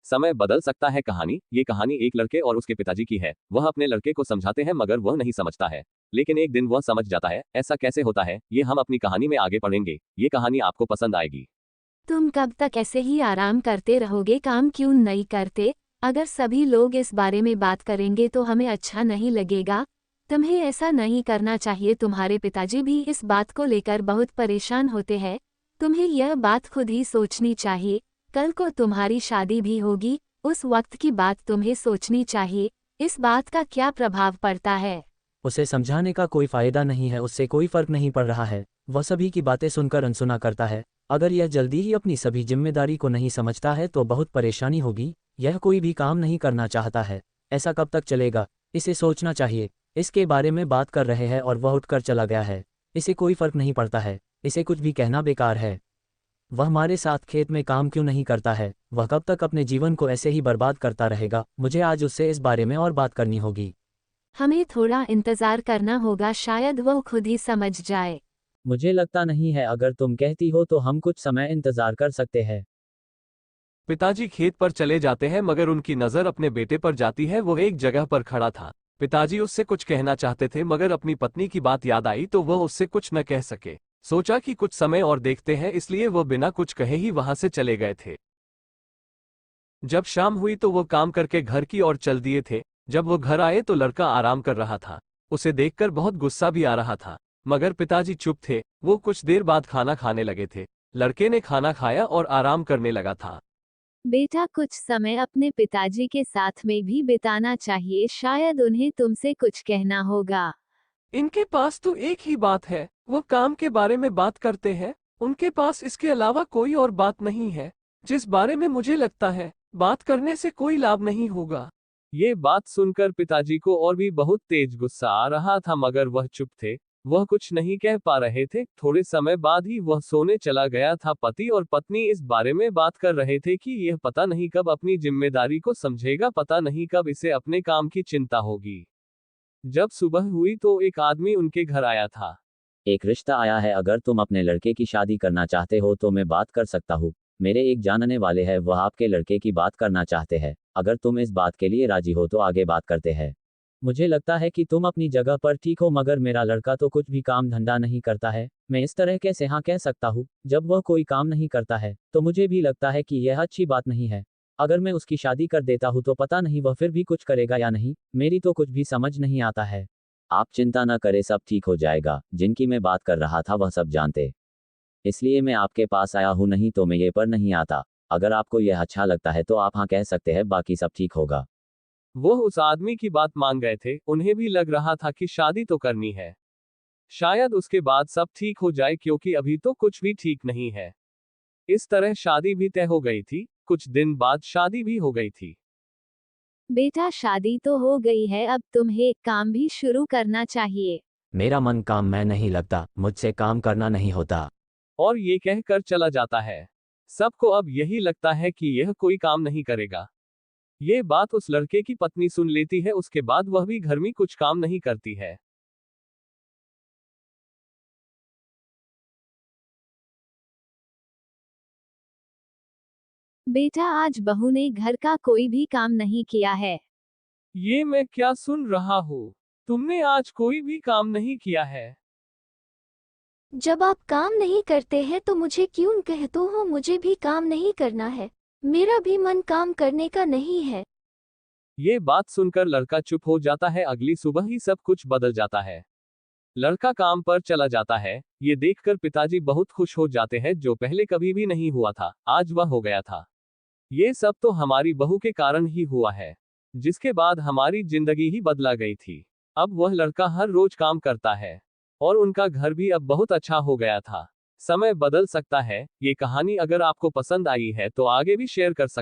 समय बदल सकता है कहानी। ये कहानी एक लड़के और उसके पिताजी की है। वह अपने लड़के को समझाते हैं मगर वह नहीं समझता है। लेकिन एक दिन वह समझ जाता है। ऐसा कैसे होता है ये हम अपनी कहानी में आगे पढ़ेंगे। ये कहानी आपको पसंद आएगी। तुम कब तक ऐसे ही आराम करते रहोगे, काम क्यों नहीं करते? अगर सभी लोग इस बारे में बात करेंगे तो हमें अच्छा नहीं लगेगा। तुम्हें ऐसा नहीं करना चाहिए। तुम्हारे पिताजी भी इस बात को लेकर बहुत परेशान होते हैं। तुम्हें यह बात खुद ही सोचनी चाहिए। कल को तुम्हारी शादी भी होगी, उस वक्त की बात तुम्हें सोचनी चाहिए। इस बात का क्या प्रभाव पड़ता है? उसे समझाने का कोई फायदा नहीं है, उससे कोई फर्क नहीं पड़ रहा है। वह सभी की बातें सुनकर अनसुना करता है। अगर यह जल्दी ही अपनी सभी जिम्मेदारी को नहीं समझता है तो बहुत परेशानी होगी। यह कोई भी काम नहीं करना चाहता है। ऐसा कब तक चलेगा? इसे सोचना चाहिए। इसके बारे में बात कर रहे हैं और वह उठकर चला गया है। इसे कोई फर्क नहीं पड़ता है। इसे कुछ भी कहना बेकार है। वह हमारे साथ खेत में काम क्यों नहीं करता है? वह कब तक अपने जीवन को ऐसे ही बर्बाद करता रहेगा? मुझे आज उससे इस बारे में और बात करनी होगी। हमें थोड़ा इंतजार करना होगा, शायद वो खुद ही समझ जाए। मुझे लगता नहीं है। अगर तुम कहती हो तो हम कुछ समय इंतजार कर सकते हैं। पिताजी खेत पर चले जाते हैं मगर उनकी नजर अपने बेटे पर जाती है। वो एक जगह पर खड़ा था। पिताजी उससे कुछ कहना चाहते थे मगर अपनी पत्नी की बात याद आई तो वह उससे कुछ न कह सके। सोचा कि कुछ समय और देखते हैं, इसलिए वह बिना कुछ कहे ही वहां से चले गए थे। जब शाम हुई तो वो काम करके घर की ओर चल दिए थे। जब वो घर आए तो लड़का आराम कर रहा था। उसे देखकर बहुत गुस्सा भी आ रहा था मगर पिताजी चुप थे। वो कुछ देर बाद खाना खाने लगे थे। लड़के ने खाना खाया और आराम करने लगा था। बेटा, कुछ समय अपने पिताजी के साथ में भी बिताना चाहिए, शायद उन्हें तुमसे कुछ कहना होगा। इनके पास तो एक ही बात है, वो काम के बारे में बात करते हैं। उनके पास इसके अलावा कोई और बात नहीं है, जिस बारे में मुझे लगता है बात करने से कोई लाभ नहीं होगा। ये बात सुनकर पिताजी को और भी बहुत तेज गुस्सा आ रहा था मगर वह चुप थे। वह कुछ नहीं कह पा रहे थे। थोड़े समय बाद ही वह सोने चला गया था। पति और पत्नी इस बारे में बात कर रहे थे कि यह पता नहीं कब अपनी जिम्मेदारी को समझेगा, पता नहीं कब इसे अपने काम की चिंता होगी। जब सुबह हुई तो एक आदमी उनके घर आया था। एक रिश्ता आया है। अगर तुम अपने लड़के की शादी करना चाहते हो तो मैं बात कर सकता हूँ। मेरे एक जानने वाले हैं, वह आपके लड़के की बात करना चाहते हैं। अगर तुम इस बात के लिए राजी हो तो आगे बात करते हैं। मुझे लगता है कि तुम अपनी जगह पर ठीक हो मगर मेरा लड़का तो कुछ भी काम धंधा नहीं करता है। मैं इस तरह कैसे हाँ कह सकता हूँ? जब वह कोई काम नहीं करता है तो मुझे भी लगता है कि यह अच्छी बात नहीं है। अगर मैं उसकी शादी कर देता हूँ तो पता नहीं वह फिर भी कुछ करेगा या नहीं। मेरी तो कुछ भी समझ नहीं आता है। आप चिंता न करें, सब ठीक हो जाएगा। जिनकी मैं बात कर रहा था वह सब जानते, इसलिए मैं आपके पास आया हूँ, नहीं तो मैं ये पर नहीं आता। अगर आपको यह अच्छा लगता है तो आप हाँ कह सकते हैं, बाकी सब ठीक होगा। वो उस आदमी की बात मान गए थे। उन्हें भी लग रहा था कि शादी तो करनी है, शायद उसके बाद सब ठीक हो जाए, क्योंकि अभी तो कुछ भी ठीक नहीं है। इस तरह शादी भी तय हो गई थी। कुछ दिन बाद शादी भी हो गई थी। बेटा, शादी तो हो गई है, अब तुम्हें काम भी शुरू करना चाहिए। मेरा मन काम में नहीं लगता, मुझसे काम करना नहीं होता। और ये कहकर चला जाता है। सबको अब यही लगता है कि यह कोई काम नहीं करेगा। ये बात उस लड़के की पत्नी सुन लेती है। उसके बाद वह भी घर में कुछ काम नहीं करती है। बेटा, आज बहू ने घर का कोई भी काम नहीं किया है। ये मैं क्या सुन रहा हूँ? तुमने आज कोई भी काम नहीं किया है? जब आप काम नहीं करते हैं तो मुझे क्यों कहते हो? मुझे भी काम नहीं करना है। मेरा भी मन काम करने का नहीं है। ये बात सुनकर लड़का चुप हो जाता है। अगली सुबह ही सब कुछ बदल जाता है। लड़का काम पर चला जाता है। ये देखकर पिताजी बहुत खुश हो जाते हैं। जो पहले कभी भी नहीं हुआ था, आज वह हो गया था। ये सब तो हमारी बहू के कारण ही हुआ है, जिसके बाद हमारी जिंदगी ही बदला गई थी। अब वह लड़का हर रोज काम करता है और उनका घर भी अब बहुत अच्छा हो गया था। समय बदल सकता है। ये कहानी अगर आपको पसंद आई है तो आगे भी शेयर कर सकते